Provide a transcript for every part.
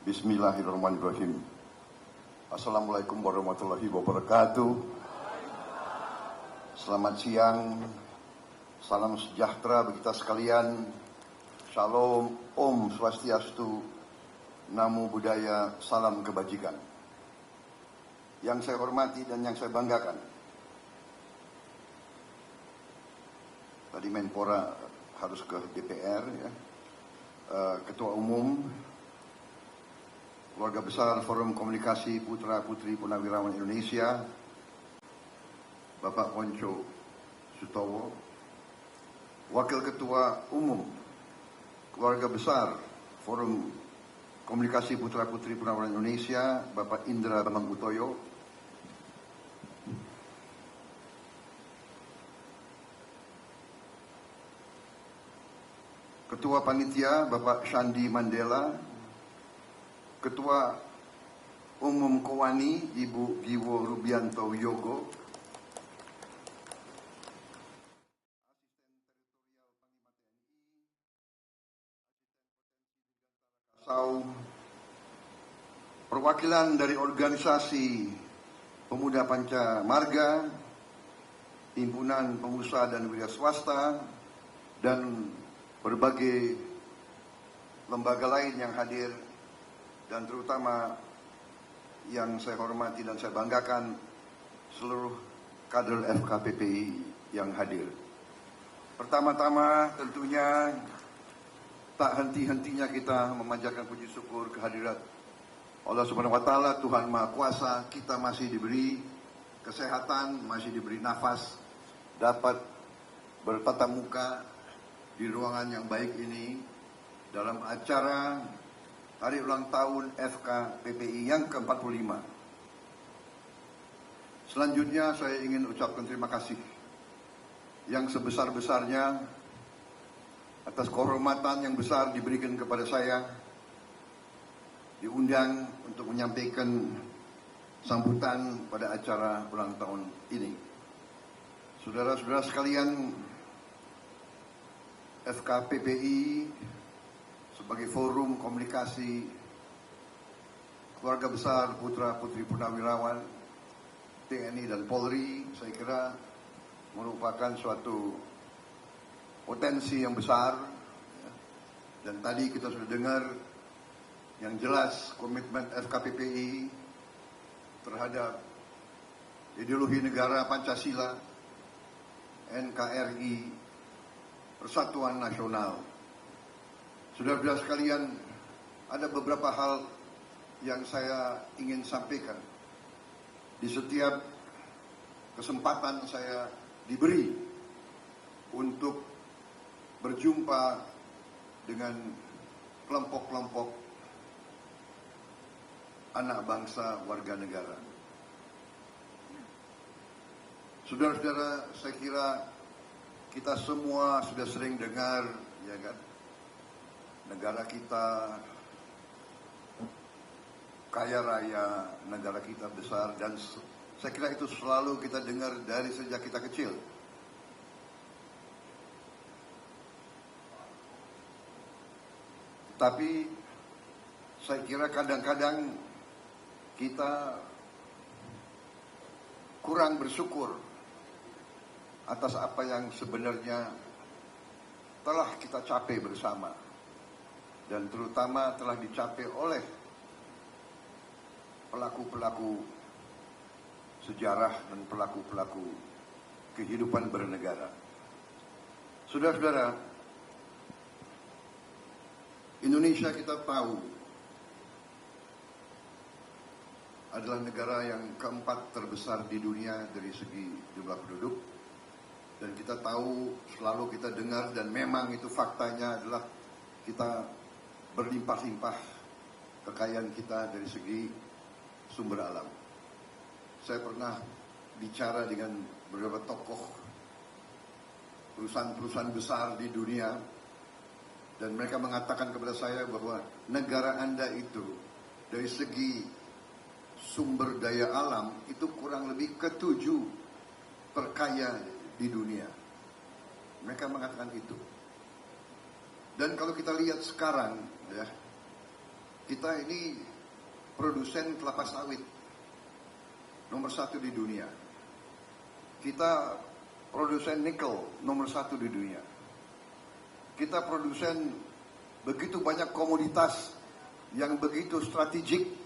Bismillahirrahmanirrahim. Assalamualaikum warahmatullahi wabarakatuh. Selamat siang, salam sejahtera bagi kita sekalian. Shalom, Om Swastiastu, Namo Buddhaya, salam kebajikan. Yang saya hormati dan yang saya banggakan, tadi Menpora harus ke DPR ya. Ketua Umum Keluarga Besar Forum Komunikasi Putra Putri Purnawirawan Indonesia, Bapak Onco Sutowo, Wakil Ketua Umum Keluarga Besar Forum Komunikasi Putra Putri Purnawirawan Indonesia, Bapak Indra Bambang Utoyo, Ketua Panitia Bapak Shandi Mandela, Ketua Umum Kowani Ibu Giwo Rubianto Yogo, perwakilan dari organisasi Pemuda Panca Marga, Himpunan Pengusaha dan Wira Swasta, dan berbagai lembaga lain yang hadir, dan terutama yang saya hormati dan saya banggakan, seluruh kader FKPPI yang hadir. Pertama-tama tentunya tak henti-hentinya kita memanjatkan puji syukur kehadirat Allah Subhanahu wa Ta'ala, Tuhan Maha Kuasa. Kita masih diberi kesehatan, masih diberi nafas, dapat bertatap muka di ruangan yang baik ini dalam acara hari ulang tahun FKPPI yang ke-45. Selanjutnya saya ingin ucapkan terima kasih yang sebesar-besarnya atas kehormatan yang besar diberikan kepada saya, diundang untuk menyampaikan sambutan pada acara ulang tahun ini. Saudara-saudara sekalian, FKPPI sebagai forum komunikasi keluarga besar putra putri purnawirawan TNI dan Polri, saya kira merupakan suatu potensi yang besar, dan tadi kita sudah dengar yang jelas komitmen FKPPI terhadap ideologi negara Pancasila, NKRI, Persatuan Nasional. Saudara-saudara sekalian, ada beberapa hal yang saya ingin sampaikan. Di setiap kesempatan saya diberi untuk berjumpa dengan kelompok-kelompok anak bangsa warga negara. Saudara-saudara, saya kira kita semua sudah sering dengar, ya kan, negara kita kaya raya, negara kita besar, dan saya kira itu selalu kita dengar dari sejak kita kecil. Tapi saya kira kadang-kadang kita kurang bersyukur atas apa yang sebenarnya telah kita capai bersama, dan terutama telah dicapai oleh pelaku-pelaku sejarah dan pelaku-pelaku kehidupan bernegara. Saudara-saudara, Indonesia kita tahu adalah negara yang keempat terbesar di dunia dari segi jumlah penduduk, dan kita tahu, selalu kita dengar, dan memang itu faktanya adalah kita berlimpah-limpah kekayaan kita dari segi sumber alam. Saya pernah bicara dengan beberapa tokoh perusahaan-perusahaan besar di dunia, dan mereka mengatakan kepada saya bahwa negara Anda itu dari segi sumber daya alam itu kurang lebih ke-7 terkaya di dunia. Mereka mengatakan itu. Dan kalau kita lihat sekarang, ya, Kita ini produsen kelapa sawit nomor 1 di dunia. Kita produsen nikel nomor 1 di dunia. Kita produsen begitu banyak komoditas yang begitu strategik.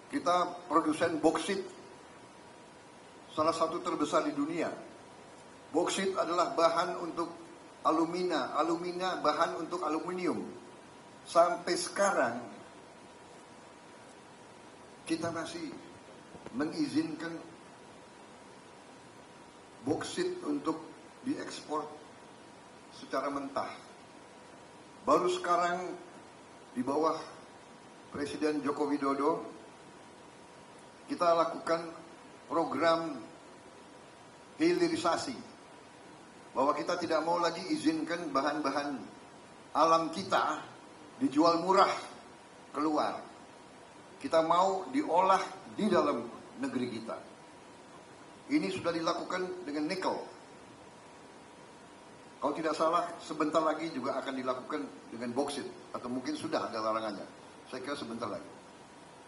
Kita produsen boksit, salah satu terbesar di dunia. Boksit adalah bahan untuk alumina, alumina bahan untuk aluminium. Sampai sekarang kita masih mengizinkan boksit untuk diekspor secara mentah. Baru sekarang di bawah Presiden Joko Widodo kita lakukan program hilirisasi, bahwa kita tidak mau lagi izinkan bahan-bahan alam kita dijual murah keluar. Kita mau diolah di dalam negeri kita. Ini sudah dilakukan dengan nikel. Kalau tidak salah, sebentar lagi juga akan dilakukan dengan boksit, atau mungkin sudah ada larangannya. Saya kira sebentar lagi.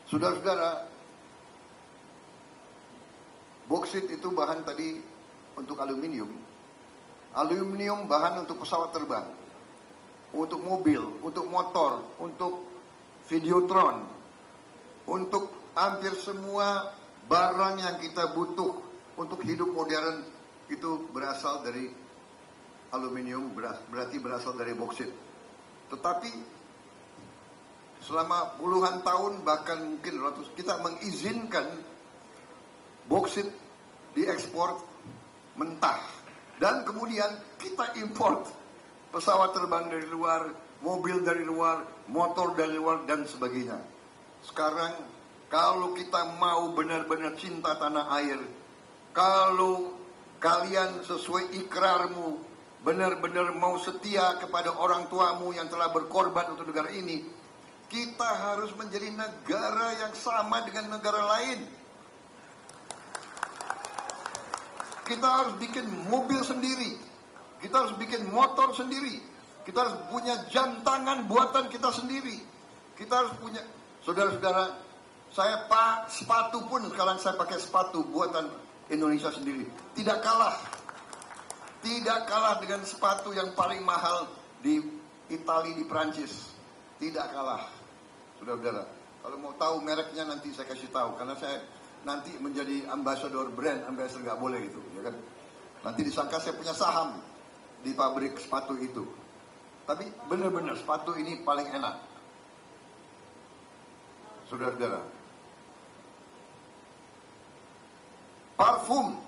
Saudara-saudara, boksit itu bahan tadi untuk aluminium. Aluminium bahan untuk pesawat terbang, untuk mobil, untuk motor, untuk videotron, untuk hampir semua barang yang kita butuh untuk hidup modern itu berasal dari aluminium, berarti berasal dari boksit. Tetapi selama puluhan tahun, bahkan mungkin ratus, kita mengizinkan boksit diekspor mentah. Dan kemudian kita import pesawat terbang dari luar, mobil dari luar, motor dari luar, dan sebagainya. Sekarang kalau kita mau benar-benar cinta tanah air, kalau kalian sesuai ikrarmu benar-benar mau setia kepada orang tuamu yang telah berkorban untuk negara ini, kita harus menjadi negara yang sama dengan negara lain. Kita harus bikin mobil sendiri, kita harus bikin motor sendiri, kita harus punya jam tangan buatan kita sendiri, kita harus punya. Saudara-saudara, saya sepatu pun sekarang saya pakai sepatu buatan Indonesia sendiri. Tidak kalah dengan sepatu yang paling mahal di Italia, di Prancis. Tidak kalah. Saudara-saudara, kalau mau tahu mereknya nanti saya kasih tahu, karena saya nanti menjadi ambassador brand, ambassador nggak boleh itu, ya kan? Nanti disangka saya punya saham di pabrik sepatu itu. Tapi benar-benar sepatu ini paling enak. Saudara-saudara, parfum,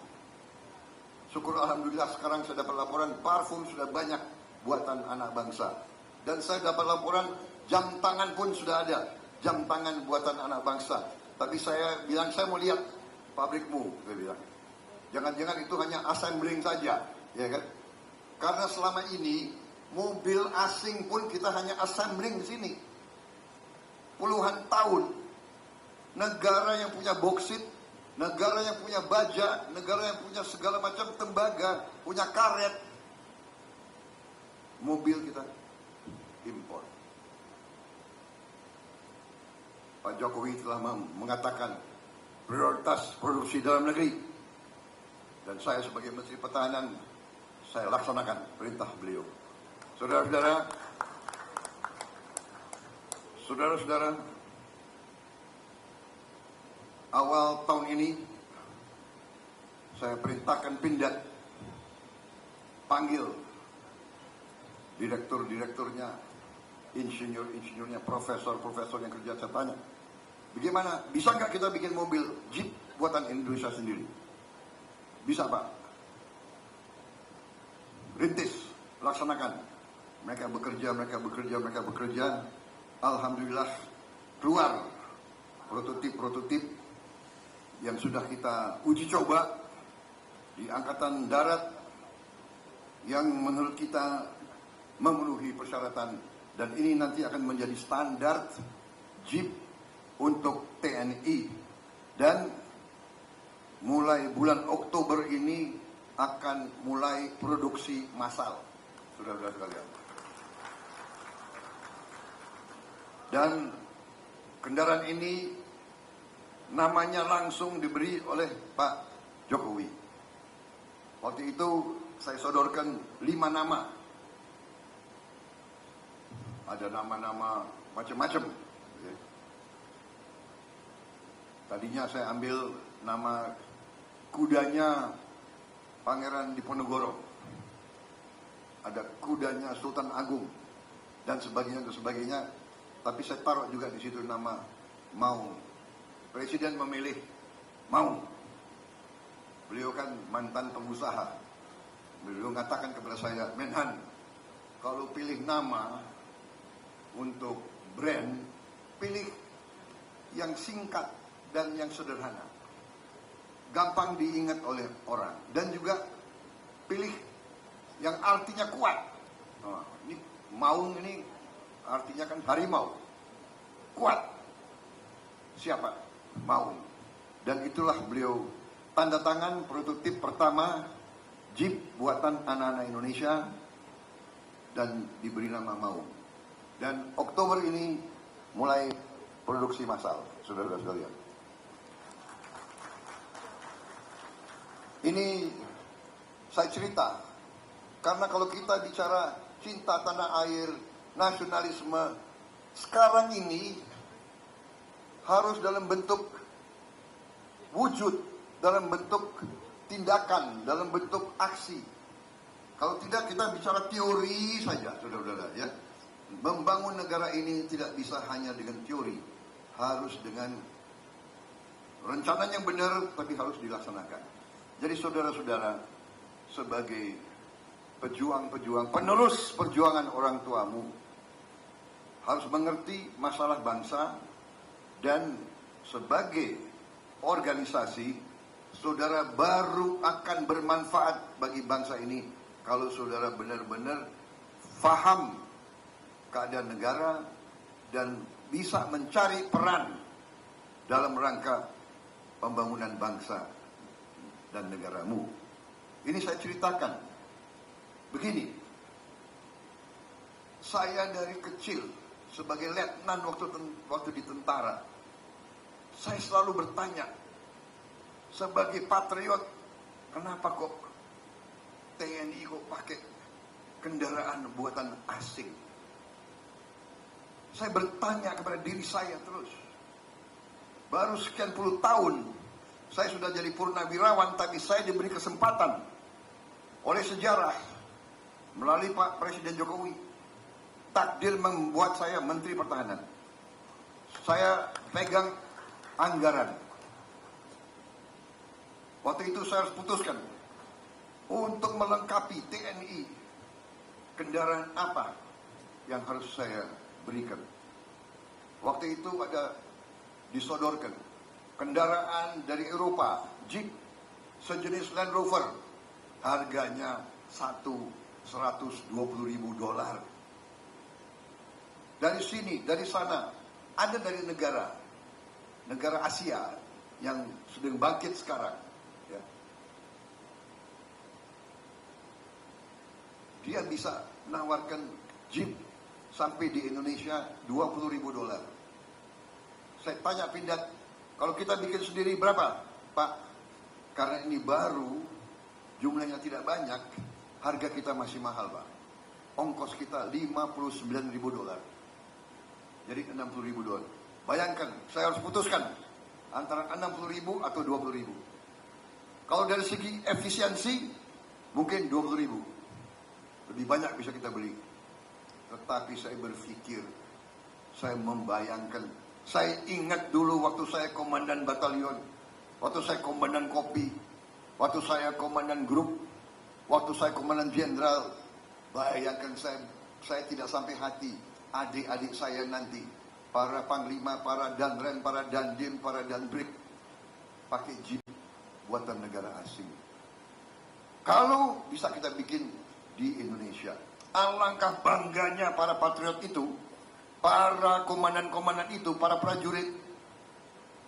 syukur alhamdulillah sekarang saya dapat laporan parfum sudah banyak buatan anak bangsa. Dan saya dapat laporan jam tangan pun sudah ada, jam tangan buatan anak bangsa. Tapi saya bilang, saya mau lihat pabrikmu, saya bilang. Jangan-jangan itu hanya assembling saja, ya kan? Karena selama ini mobil asing pun kita hanya assembling di sini. Puluhan tahun, negara yang punya boksit, negara yang punya baja, negara yang punya segala macam tembaga, punya karet, mobil kita impor. Pak Jokowi telah mengatakan prioritas produksi dalam negeri, dan saya sebagai Menteri Pertahanan, saya laksanakan perintah beliau. Saudara-saudara, awal tahun ini saya perintahkan Pindad panggil direktur-direkturnya, insinyur-insinyurnya, profesor-profesor yang kerja. Saya tanya, bagaimana, bisa nggak kita bikin mobil Jeep buatan Indonesia sendiri? Bisa, Pak. Rintis, laksanakan. Mereka bekerja. Alhamdulillah keluar prototip-prototip yang sudah kita uji coba di Angkatan Darat, yang menurut kita memenuhi persyaratan, dan ini nanti akan menjadi standar Jeep untuk TNI. Dan mulai bulan Oktober ini akan mulai produksi massal, saudara-saudara sekalian. Dan kendaraan ini namanya langsung diberi oleh Pak Jokowi. Waktu itu saya sodorkan 5 nama. Ada nama-nama macam-macam. Tadinya saya ambil nama kudanya Pangeran Diponegoro. Ada kudanya Sultan Agung dan sebagainya. Tapi saya taruh juga di situ nama Maung. Presiden memilih Maung. Beliau kan mantan pengusaha. Beliau mengatakan kepada saya, Menhan, kalau pilih nama untuk brand, pilih yang singkat dan yang sederhana. Gampang diingat oleh orang. Dan juga pilih yang artinya kuat. Nah, ini Maung ini artinya kan harimau. Kuat. Siapa? Maung. Dan itulah beliau tanda tangan prototip pertama Jeep buatan anak-anak Indonesia dan diberi nama Maung. Dan Oktober ini mulai produksi massal, saudara-saudara sekalian. Ini saya cerita karena kalau kita bicara cinta tanah air, nasionalisme, sekarang ini harus dalam bentuk wujud, dalam bentuk tindakan, dalam bentuk aksi. Kalau tidak kita bicara teori saja, saudara-saudara, ya. Membangun negara ini tidak bisa hanya dengan teori, harus dengan rencana yang benar, tapi harus dilaksanakan. Jadi saudara-saudara, sebagai pejuang-pejuang, penerus perjuangan orang tuamu, harus mengerti masalah bangsa, dan sebagai organisasi, saudara baru akan bermanfaat bagi bangsa ini kalau saudara benar-benar faham keadaan negara dan bisa mencari peran dalam rangka pembangunan bangsa dan negaramu. Ini saya ceritakan begini. Saya dari kecil sebagai letnan waktu di tentara, saya selalu bertanya, sebagai patriot, kenapa kok TNI kok pakai kendaraan buatan asing? Saya bertanya kepada diri saya terus. Baru sekian puluh tahun, saya sudah jadi purnawirawan, tapi saya diberi kesempatan oleh sejarah melalui Pak Presiden Jokowi. Takdir membuat saya Menteri Pertahanan. Saya pegang anggaran. Waktu itu saya harus putuskan untuk melengkapi TNI, kendaraan apa yang harus saya berikan. Waktu itu ada disodorkan kendaraan dari Eropa, Jeep sejenis Land Rover, harganya $120.000. Dari sini, dari sana, ada dari negara Asia yang sedang bangkit sekarang. Ya. Dia bisa menawarkan Jeep sampai di Indonesia $20.000. Saya tanya Pindad, kalau kita bikin sendiri berapa, Pak? Karena ini baru, jumlahnya tidak banyak, harga kita masih mahal, Pak. Ongkos kita $59.000. Jadi $60.000. Bayangkan, saya harus putuskan antara 60.000 atau 20.000. Kalau dari segi efisiensi, mungkin 20.000. Lebih banyak bisa kita beli. Tetapi saya berpikir, saya membayangkan, saya ingat dulu waktu saya komandan batalion, waktu saya komandan kopi, waktu saya komandan grup, waktu saya komandan jenderal. Bayangkan saya tidak sampai hati. Adik-adik saya nanti, para panglima, para danrem, para dandim, para danbrik, pakai Jeep buatan negara asing. Kalau bisa kita bikin di Indonesia, alangkah bangganya para patriot itu, para komandan-komandan itu, para prajurit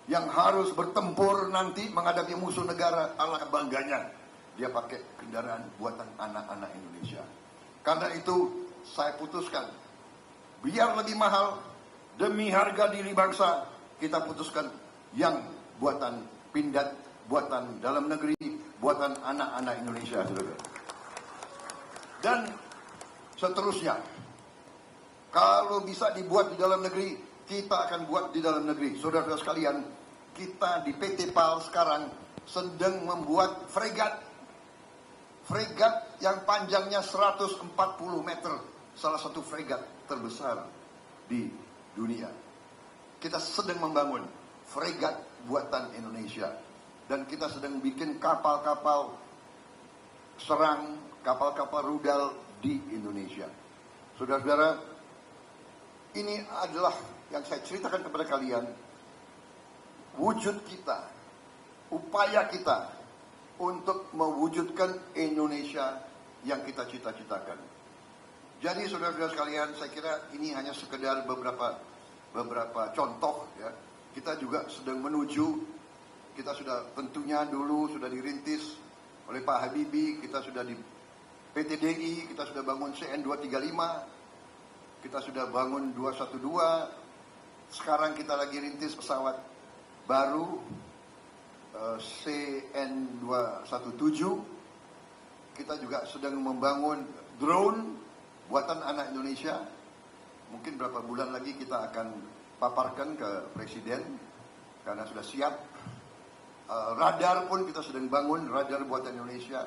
yang harus bertempur nanti menghadapi musuh negara, alangkah bangganya dia pakai kendaraan buatan anak-anak Indonesia. Karena itu saya putuskan, biar lebih mahal, Demi harga diri bangsa, kita putuskan yang buatan Pindad, buatan dalam negeri, buatan anak-anak Indonesia, saudara. Dan seterusnya, kalau bisa dibuat di dalam negeri, kita akan buat di dalam negeri. Saudara-saudara sekalian, kita di PT PAL sekarang sedang membuat fregat. Fregat yang panjangnya 140 meter, salah satu fregat terbesar di dunia. Kita sedang membangun fregat buatan Indonesia. Dan kita sedang bikin kapal-kapal serang, kapal-kapal rudal di Indonesia. Saudara-saudara, ini adalah yang saya ceritakan kepada kalian, wujud kita, upaya kita untuk mewujudkan Indonesia yang kita cita-citakan. Jadi saudara-saudara sekalian, saya kira ini hanya sekedar beberapa contoh ya. Kita juga sedang menuju, kita sudah tentunya dulu sudah dirintis oleh Pak Habibie, kita sudah di PT DI, kita sudah bangun CN 235, kita sudah bangun 212, sekarang kita lagi rintis pesawat baru CN 217, kita juga sedang membangun drone buatan anak Indonesia. Mungkin berapa bulan lagi kita akan paparkan ke Presiden karena sudah siap. Radar pun kita sedang bangun, radar buatan Indonesia.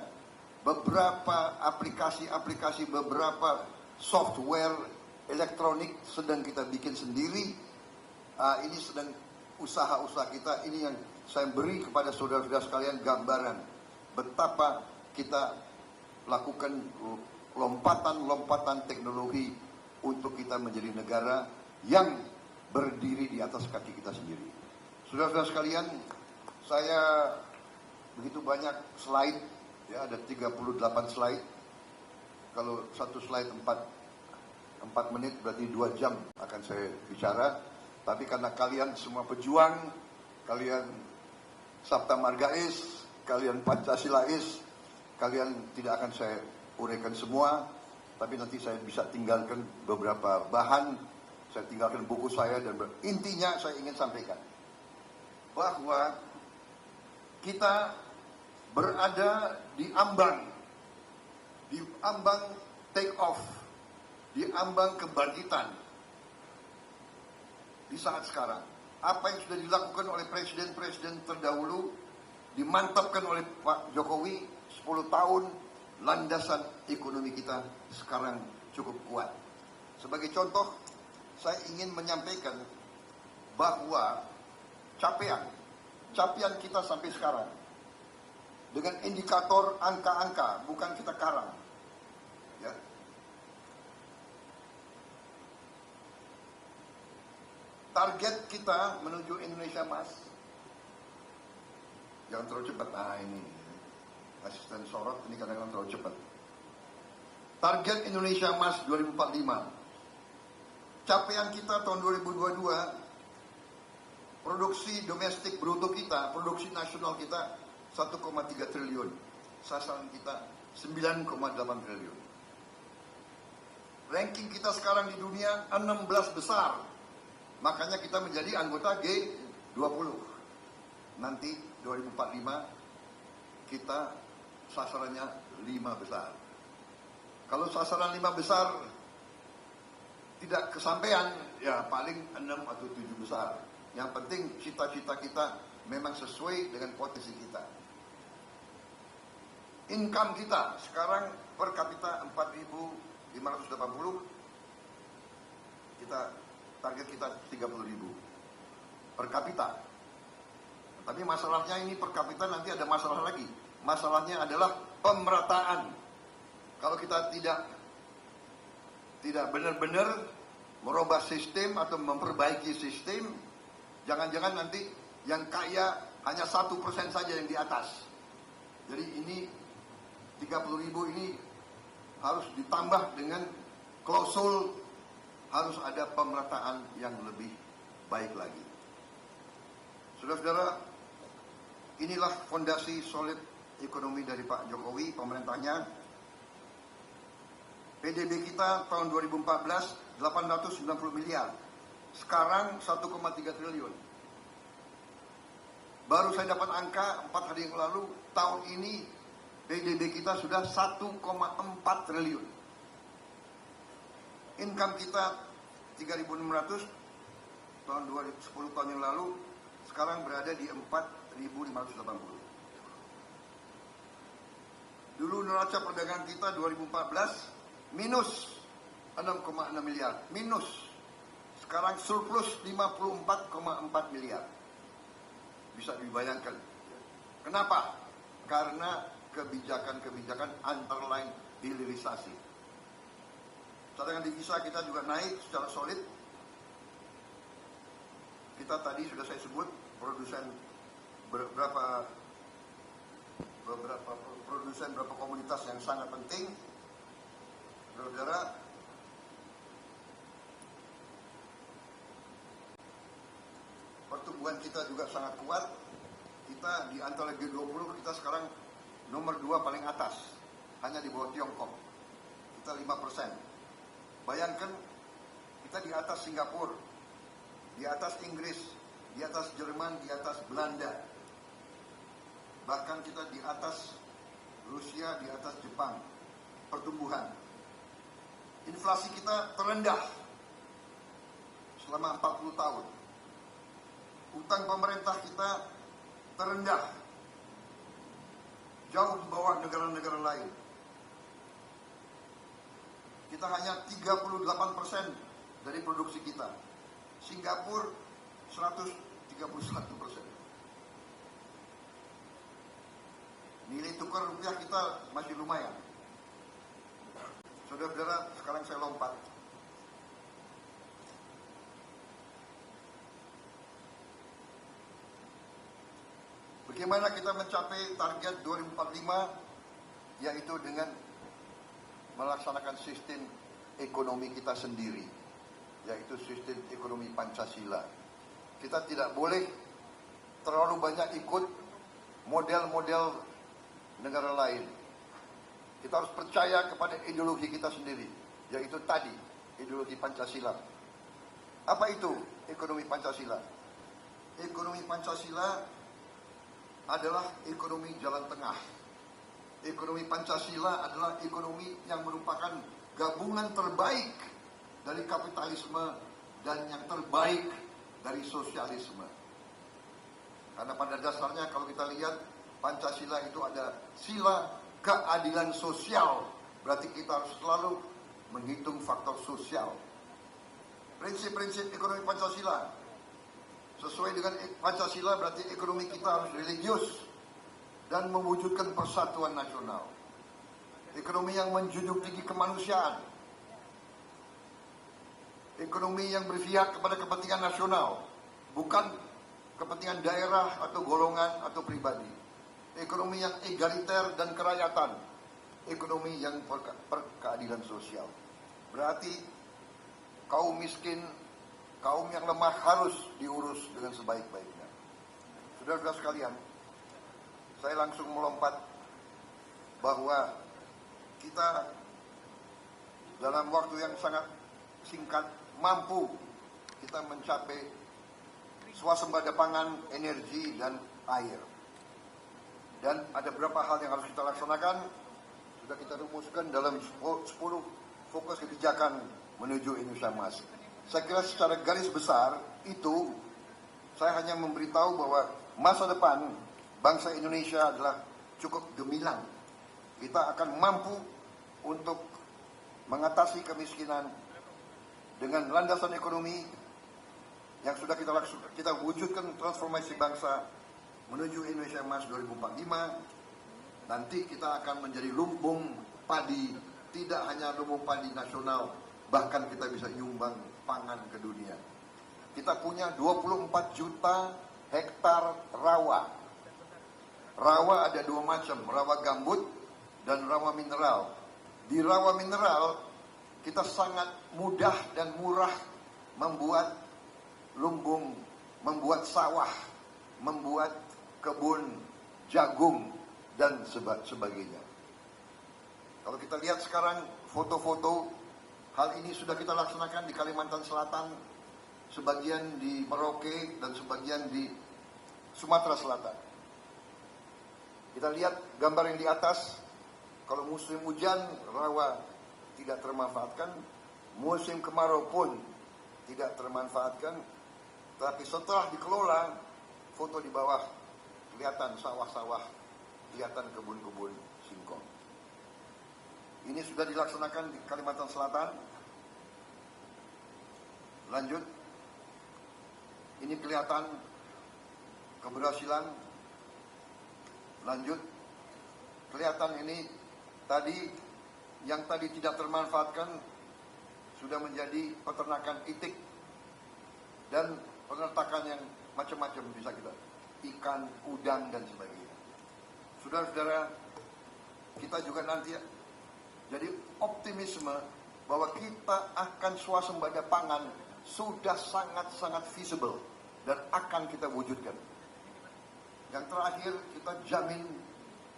Beberapa aplikasi-aplikasi, beberapa software elektronik sedang kita bikin sendiri. Ini sedang usaha-usaha kita. Ini yang saya beri kepada saudara-saudara sekalian gambaran betapa kita lakukan lompatan-lompatan teknologi untuk kita menjadi negara yang berdiri di atas kaki kita sendiri. Saudara-saudara sekalian, saya begitu banyak slide, ya ada 38 slide. Kalau satu slide 4 menit berarti 2 jam akan saya bicara. Tapi karena kalian semua pejuang, kalian Sabta Margais, kalian Pancasilais, kalian tidak akan saya uraikan semua, tapi nanti saya bisa tinggalkan beberapa bahan, saya tinggalkan buku saya, dan intinya saya ingin sampaikan bahwa kita berada di ambang take off, di ambang kebangkitan di saat sekarang. Apa yang sudah dilakukan oleh presiden-presiden terdahulu, dimantapkan oleh Pak Jokowi 10 tahun, landasan ekonomi kita sekarang cukup kuat. Sebagai contoh, saya ingin menyampaikan bahwa capaian kita sampai sekarang dengan indikator angka-angka, bukan kita karang, ya. Target kita menuju Indonesia Emas, jangan terlalu cepat. Ini asisten sorot ini kadang-kadang terlalu cepat. Target Indonesia Emas 2045, capaian kita tahun 2022, produksi domestik bruto kita, produksi nasional kita 1,3 triliun, sasaran kita 9,8 triliun. Ranking kita sekarang di dunia 16 besar, makanya kita menjadi anggota G20. Nanti 2045 kita sasarannya 5 besar. Kalau sasaran 5 besar tidak kesampaian, ya paling 6 atau 7 besar. Yang penting cita-cita kita memang sesuai dengan potensi kita. Income kita sekarang per kapita 4.580, kita target kita 30.000 per kapita. Tapi masalahnya ini per kapita nanti ada masalah lagi. Masalahnya adalah pemerataan. Kalau kita tidak benar-benar merubah sistem atau memperbaiki sistem, jangan-jangan nanti yang kaya hanya 1% saja yang di atas. Jadi ini 30.000 ini harus ditambah dengan klausul, harus ada pemerataan yang lebih baik lagi. Saudara-saudara, inilah fondasi solid ekonomi dari Pak Jokowi, pemerintahnya. PDB kita tahun 2014 890 miliar. sekarang 1,3 triliun. Baru saya dapat angka 4 hari yang lalu, tahun ini PDB kita sudah 1,4 triliun. Income kita 3.600 tahun 2010 tahun yang lalu, sekarang berada di 4.580. Dulu neraca perdagangan kita 2014 minus 6,6 miliar, minus. Sekarang surplus 54,4 miliar. Bisa dibayangkan. Kenapa? Karena kebijakan-kebijakan underline hilirisasi. Cadangan devisa kita juga naik secara solid. Kita tadi sudah saya sebut produsen beberapa produsen, beberapa komunitas yang sangat penting. Saudara, pertumbuhan kita juga sangat kuat. Kita di antara G20 kita sekarang nomor 2 paling atas, hanya di bawah Tiongkok. Kita 5%. Bayangkan kita di atas Singapura, di atas Inggris, di atas Jerman, di atas Belanda. Bahkan kita di atas Rusia, di atas Jepang. Pertumbuhan. Inflasi kita terendah selama 40 tahun. Utang pemerintah kita terendah, jauh di bawah negara-negara lain. Kita hanya 38% dari produksi kita. Singapura 131%. Nilai tukar rupiah kita masih lumayan. Saudara-saudara, sekarang saya lompat. Bagaimana kita mencapai target 2045, yaitu dengan melaksanakan sistem ekonomi kita sendiri, yaitu sistem ekonomi Pancasila. Kita tidak boleh terlalu banyak ikut model-model negara lain. Kita harus percaya kepada ideologi kita sendiri, yaitu tadi, ideologi Pancasila. Apa itu ekonomi Pancasila? Ekonomi Pancasila adalah ekonomi jalan tengah. Ekonomi Pancasila adalah ekonomi yang merupakan gabungan terbaik dari kapitalisme dan yang terbaik dari sosialisme. Karena pada dasarnya kalau kita lihat Pancasila itu ada sila keadilan sosial. Berarti kita harus selalu menghitung faktor sosial. Prinsip-prinsip ekonomi Pancasila. Sesuai dengan Pancasila berarti ekonomi kita harus religius dan mewujudkan persatuan nasional. Ekonomi yang menjunjung tinggi kemanusiaan. Ekonomi yang berpihak kepada kepentingan nasional, bukan kepentingan daerah atau golongan atau pribadi. Ekonomi yang egaliter dan kerakyatan. Ekonomi yang berkeadilan sosial. Berarti kaum miskin, kaum yang lemah harus diurus dengan sebaik-baiknya. Saudara-saudara sekalian, saya langsung melompat bahwa kita dalam waktu yang sangat singkat mampu kita mencapai swasembada pangan, energi, dan air. Dan ada beberapa hal yang harus kita laksanakan. Sudah kita rumuskan dalam 10 fokus kebijakan menuju Indonesia Emas. Saya kira secara garis besar itu saya hanya memberitahu bahwa masa depan bangsa Indonesia adalah cukup gemilang. Kita akan mampu untuk mengatasi kemiskinan dengan landasan ekonomi yang sudah kita wujudkan transformasi bangsa menuju Indonesia Emas 2045. Nanti kita akan menjadi lumbung padi, tidak hanya lumbung padi nasional, bahkan kita bisa nyumbang pangan ke dunia. Kita punya 24 juta hektar rawa. Rawa ada dua macam, rawa gambut dan rawa mineral. Di rawa mineral kita sangat mudah dan murah membuat lumbung, membuat sawah, membuat kebun jagung dan sebagainya. Kalau kita lihat sekarang foto-foto, hal ini sudah kita laksanakan di Kalimantan Selatan, sebagian di Merauke, dan sebagian di Sumatera Selatan. Kita lihat gambar yang di atas, kalau musim hujan rawa tidak termanfaatkan, musim kemarau pun tidak termanfaatkan, tapi setelah dikelola, foto di bawah kelihatan sawah-sawah, kelihatan kebun-kebun singkong. Ini sudah dilaksanakan di Kalimantan Selatan. Lanjut, ini kelihatan keberhasilan. Lanjut, kelihatan ini tadi yang tadi tidak termanfaatkan sudah menjadi peternakan itik dan peternakan yang macam-macam, bisa kita ikan, udang dan sebagainya. Saudara-saudara, kita juga nanti jadi optimisme bahwa kita akan swasembada pangan sudah sangat-sangat visible dan akan kita wujudkan. Yang terakhir, kita jamin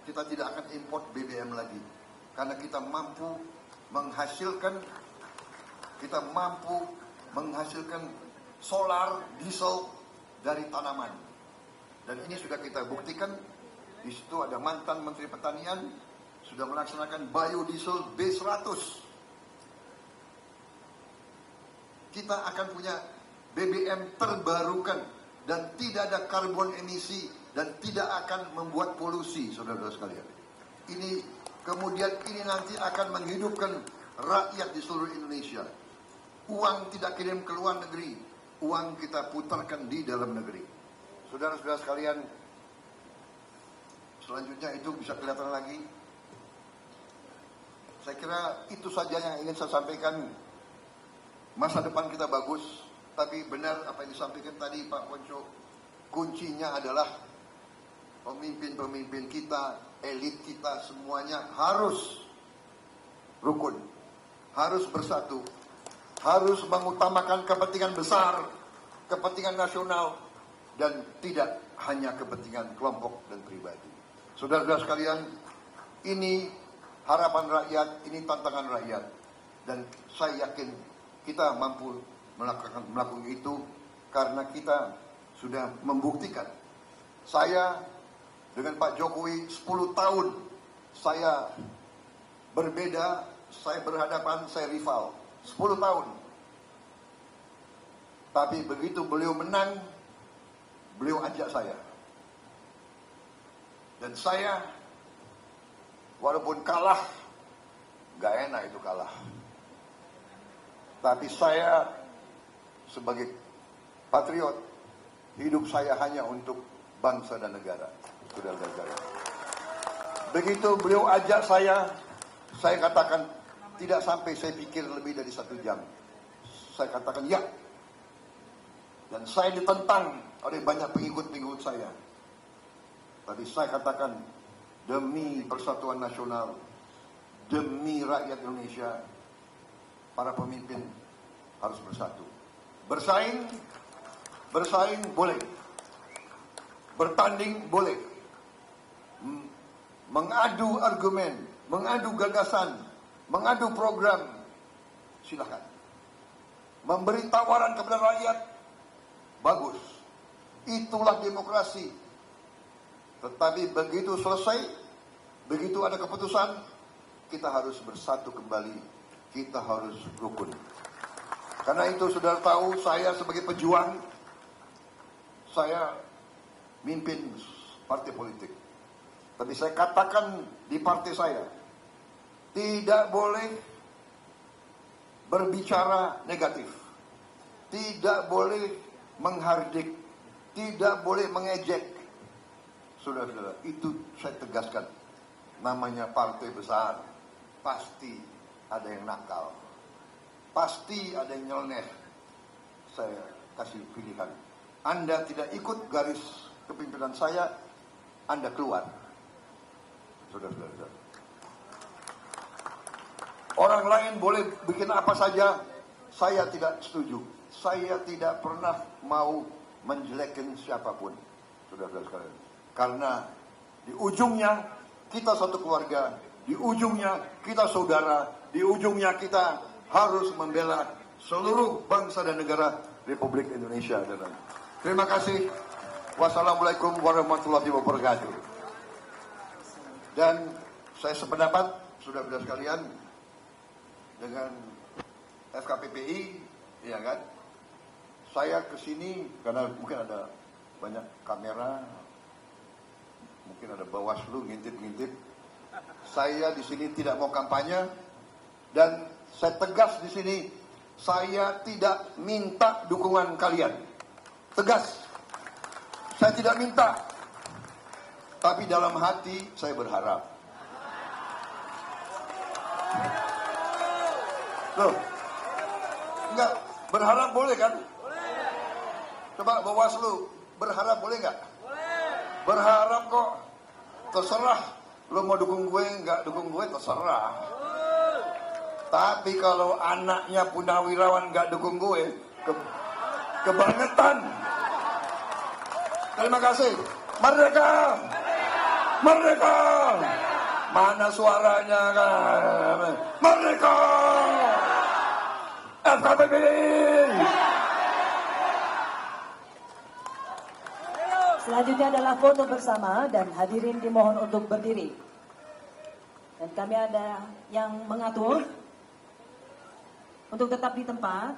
kita tidak akan import BBM lagi, karena kita mampu menghasilkan solar, diesel dari tanaman. Dan ini sudah kita buktikan. Di situ ada mantan Menteri Pertanian sudah melaksanakan biodiesel B100. Kita akan punya BBM terbarukan dan tidak ada karbon emisi dan tidak akan membuat polusi, saudara-saudara sekalian. Ini kemudian ini nanti akan menghidupkan rakyat di seluruh Indonesia. Uang tidak kirim ke luar negeri, uang kita putarkan di dalam negeri. Saudara-saudara sekalian, selanjutnya itu bisa kelihatan lagi. Saya kira itu saja yang ingin saya sampaikan. Masa depan kita bagus, tapi benar apa yang disampaikan tadi Pak Ponco, kuncinya adalah pemimpin-pemimpin kita, elit kita semuanya harus rukun, harus bersatu, harus mengutamakan kepentingan besar, kepentingan nasional, dan tidak hanya kepentingan kelompok dan pribadi. Saudara-saudara sekalian, ini harapan rakyat, ini tantangan rakyat, dan saya yakin kita mampu melakukan itu karena kita sudah membuktikan. Saya dengan Pak Jokowi 10 tahun saya berbeda, saya berhadapan, saya rival 10 tahun. Tapi begitu beliau menang, beliau ajak saya. Dan saya walaupun kalah, gak enak itu kalah. Tapi saya sebagai patriot, hidup saya hanya untuk bangsa dan negara. Saudara-saudara, begitu beliau ajak saya katakan tidak sampai saya pikir lebih dari 1 jam. Saya katakan ya. Dan saya ditentang oleh banyak pengikut-pengikut saya. Tapi saya katakan demi persatuan nasional, demi rakyat Indonesia, para pemimpin harus bersatu. Bersaing boleh. Bertanding boleh. Mengadu argumen, mengadu gagasan, mengadu program, silakan. Memberi tawaran kepada rakyat, bagus. Itulah demokrasi. Tetapi begitu selesai, begitu ada keputusan, kita harus bersatu kembali. Kita harus rukun. Karena itu saudara tahu, saya sebagai pejuang, saya mimpin partai politik. Tapi saya katakan di partai saya, tidak boleh berbicara negatif, tidak boleh menghardik, tidak boleh mengejek. Saudara-saudara, itu saya tegaskan. Namanya partai besar, pasti ada yang nakal, pasti ada yang nyeleneh. Saya kasih pilihan. Anda tidak ikut garis kepimpinan saya, Anda keluar. Saudara-saudara, orang lain boleh bikin apa saja, saya tidak setuju. Saya tidak pernah mau menjelekin siapapun, saudara-saudara sekalian. Karena di ujungnya kita satu keluarga, di ujungnya kita saudara, di ujungnya kita harus membela seluruh bangsa dan negara Republik Indonesia. Terima kasih. Wassalamualaikum warahmatullahi wabarakatuh. Dan saya sependapat, saudara-saudara sekalian, dengan FKPPI, ya kan? Saya kesini karena mungkin ada banyak kamera, mungkin ada Bawaslu ngintip-ngintip. Saya di sini tidak mau kampanye dan saya tegas di sini, saya tidak minta dukungan kalian. Tegas, saya tidak minta. Tapi dalam hati saya berharap. Loh, enggak, berharap boleh kan? Coba Bawaslu, berharap boleh nggak? Berharap kok. Terserah, lo mau dukung gue, nggak dukung gue, terserah. Tapi kalau anaknya Punawirawan nggak dukung gue, kebangetan. Terima kasih. Merdeka! Merdeka! Mana suaranya kan? Merdeka! FKPPI! Selanjutnya adalah foto bersama dan hadirin dimohon untuk berdiri. Dan kami ada yang mengatur untuk tetap di tempat.